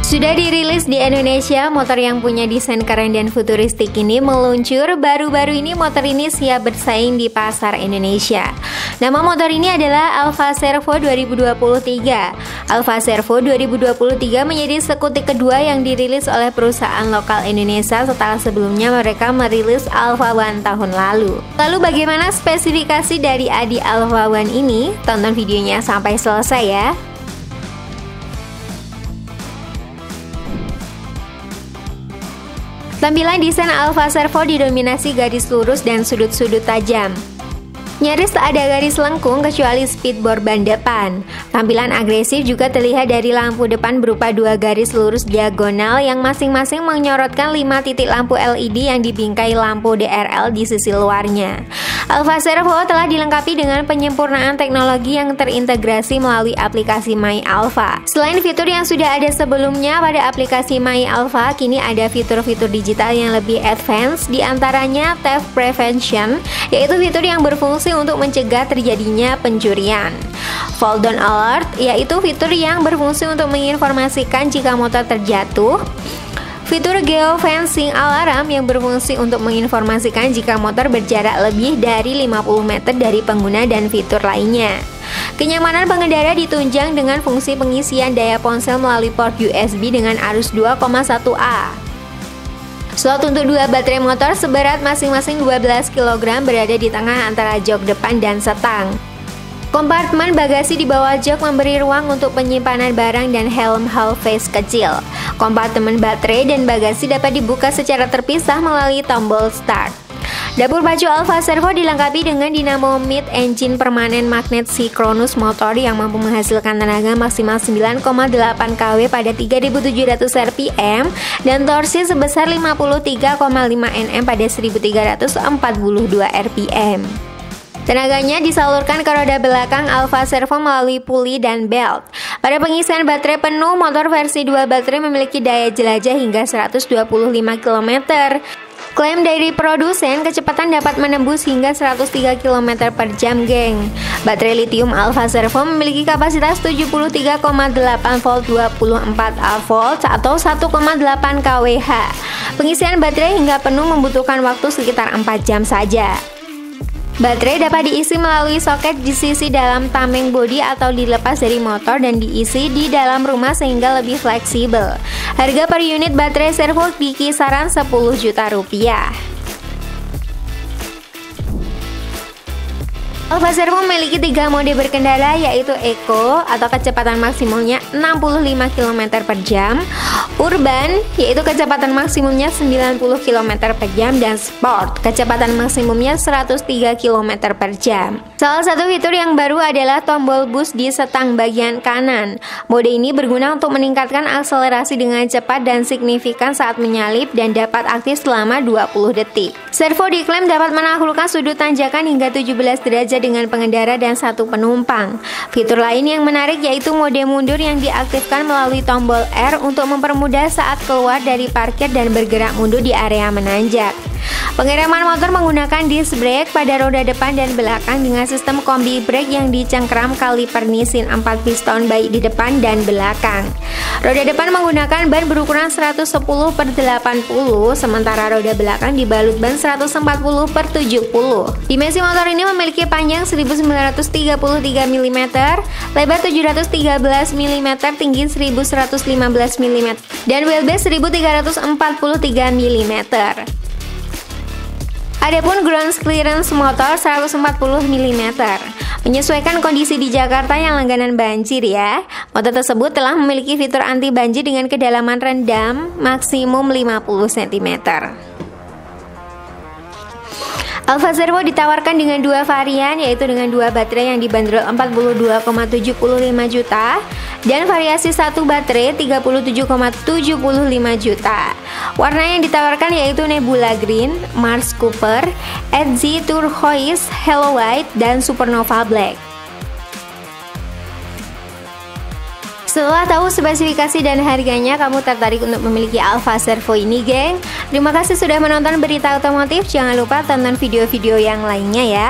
Sudah dirilis di Indonesia, motor yang punya desain keren dan futuristik ini meluncur. Baru-baru ini motor ini siap bersaing di pasar Indonesia. Nama motor ini adalah Alfa Servo 2023. Alfa Servo 2023 menjadi sekutu kedua yang dirilis oleh perusahaan lokal Indonesia setelah sebelumnya mereka merilis Alfa One tahun lalu. Lalu bagaimana spesifikasi dari Adi Alfa One ini? Tonton videonya sampai selesai ya. Tampilan desain Alfa Servo didominasi garis lurus dan sudut-sudut tajam. Nyaris tak ada garis lengkung kecuali speedboard ban depan. Tampilan agresif juga terlihat dari lampu depan berupa dua garis lurus diagonal yang masing-masing menyorotkan 5 titik lampu LED yang dibingkai lampu DRL di sisi luarnya. Alfa Servo telah dilengkapi dengan penyempurnaan teknologi yang terintegrasi melalui aplikasi My Alfa. Selain fitur yang sudah ada sebelumnya pada aplikasi My Alfa, kini ada fitur-fitur digital yang lebih advance, diantaranya theft prevention, yaitu fitur yang berfungsi untuk mencegah terjadinya pencurian. Fall down alert, yaitu fitur yang berfungsi untuk menginformasikan jika motor terjatuh. Fitur geofencing alarm yang berfungsi untuk menginformasikan jika motor berjarak lebih dari 50 meter dari pengguna dan fitur lainnya. Kenyamanan pengendara ditunjang dengan fungsi pengisian daya ponsel melalui port USB dengan arus 2,1A. Slot untuk dua baterai motor seberat masing-masing 12 kg berada di tengah antara jok depan dan setang. Kompartemen bagasi di bawah jok memberi ruang untuk penyimpanan barang dan helm half face kecil. Kompartemen baterai dan bagasi dapat dibuka secara terpisah melalui tombol start. Dapur pacu Alfa Servo dilengkapi dengan dinamo mid-engine permanen magnet sinkronus motor yang mampu menghasilkan tenaga maksimal 9,8 kW pada 3.700 rpm dan torsi sebesar 53,5 Nm pada 1.342 rpm. Tenaganya disalurkan ke roda belakang Alfa Servo melalui puli dan belt. Pada pengisian baterai penuh, motor versi 2 baterai memiliki daya jelajah hingga 125 km. Klaim dari produsen, kecepatan dapat menembus hingga 103 km per jam, geng. Baterai lithium Alfa Servo memiliki kapasitas 73,8 volt 24 volt atau 1,8 kWh. Pengisian baterai hingga penuh membutuhkan waktu sekitar 4 jam saja. Baterai dapat diisi melalui soket di sisi dalam tameng bodi atau dilepas dari motor dan diisi di dalam rumah sehingga lebih fleksibel. Harga per unit baterai servo di kisaran 10 juta rupiah. Alfa Servo memiliki 3 mode berkendara, yaitu Eco atau kecepatan maksimumnya 65 km per jam, Urban yaitu kecepatan maksimumnya 90 km per jam, dan Sport kecepatan maksimumnya 103 km per jam. Salah satu fitur yang baru adalah tombol boost di setang bagian kanan. Mode ini berguna untuk meningkatkan akselerasi dengan cepat dan signifikan saat menyalip dan dapat aktif selama 20 detik. Servo diklaim dapat menaklukkan sudut tanjakan hingga 17 derajat dengan pengendara dan 1 penumpang. Fitur lain yang menarik yaitu mode mundur yang diaktifkan melalui tombol R untuk mempermudah saat keluar dari parkir dan bergerak mundur di area menanjak. Pengereman motor menggunakan disc brake pada roda depan dan belakang dengan sistem kombi brake yang dicengkram kaliper Nissin 4 piston baik di depan dan belakang. Roda depan menggunakan ban berukuran 110/80, sementara roda belakang dibalut ban 140/70. Dimensi motor ini memiliki panjang 1933 mm, lebar 713 mm, tinggi 1115 mm, dan wheelbase 1343 mm. Adapun ground clearance motor 140 mm. Menyesuaikan kondisi di Jakarta yang langganan banjir ya. Motor tersebut telah memiliki fitur anti banjir dengan kedalaman rendam maksimum 50 cm. Alfa Servo ditawarkan dengan 2 varian, yaitu dengan 2 baterai yang dibanderol 42,75 juta dan variasi 1 baterai 37,75 juta. Warna yang ditawarkan yaitu Nebula Green, Mars Cooper, Edgy Turquoise, Hello White, dan Supernova Black. Setelah tahu spesifikasi dan harganya, kamu tertarik untuk memiliki Alfa Servo ini, geng? Terima kasih sudah menonton Berita Otomotif. Jangan lupa tonton video-video yang lainnya ya.